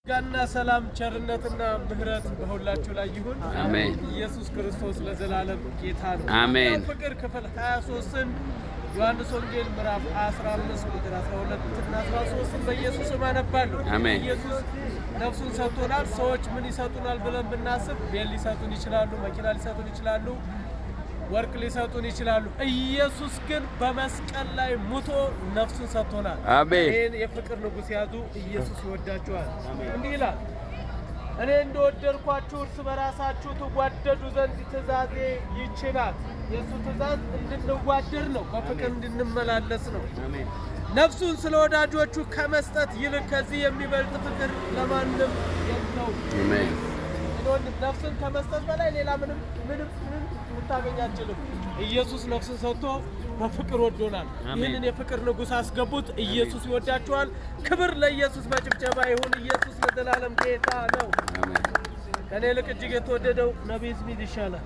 ጋና ሰላም ቸርነትና ምህረት በሁላችሁ ላይ ይሁን አሜን። ኢየሱስ ክርስቶስ ለዘላለም ጌታ ነው። አሜን። ፍቅር ክፍል 23ን ዮሐንስ ወንጌል ምዕራፍ 15 ቁጥር 12 እና 13 በኢየሱስ ስም አነባለሁ። አሜን። ኢየሱስ ነፍሱን ሰጥቶናል። ሰዎች ምን ይሰጡናል ብለን ብናስብ ቤት ሊሰጡን ይችላሉ፣ መኪና ሊሰጡን ይችላሉ፣ ወርቅ ሊሰጡን ይችላሉ። ኢየሱስ ግን በመስቀል ላይ ሙቶ ነፍሱን ሰጥቶናል። አሜን። ይሄን የፍቅር ንጉሥ ያዙ። ኢየሱስ ይወዳችኋል። እንዲህ ይላል፣ እኔ እንደወደድኳችሁ እርስ በራሳችሁ ትዋደዱ ዘንድ ትእዛዜ ይችላል። የሱ ትእዛዝ እንድንዋደድ ነው፣ በፍቅር እንድንመላለስ ነው። ነፍሱን ስለ ወዳጆቹ ከመስጠት ይልቅ ከዚህ የሚበልጥ ፍቅር ለማንም የለውም። አሜን። ነፍስን ከመስጠት በላይ ሌላ ምንም ልታገኝ አትችልም። ኢየሱስ ነፍስን ሰጥቶ በፍቅር ወዶናል። ይህንን የፍቅር ንጉሥ አስገቡት። ኢየሱስ ይወዳችኋል። ክብር ለኢየሱስ በጭብጨባ ይሁን። ኢየሱስ ለዘላለም ጌታ ነው። ከኔ ይልቅ እጅግ የተወደደው ነቢይ ስሚት ይሻላል።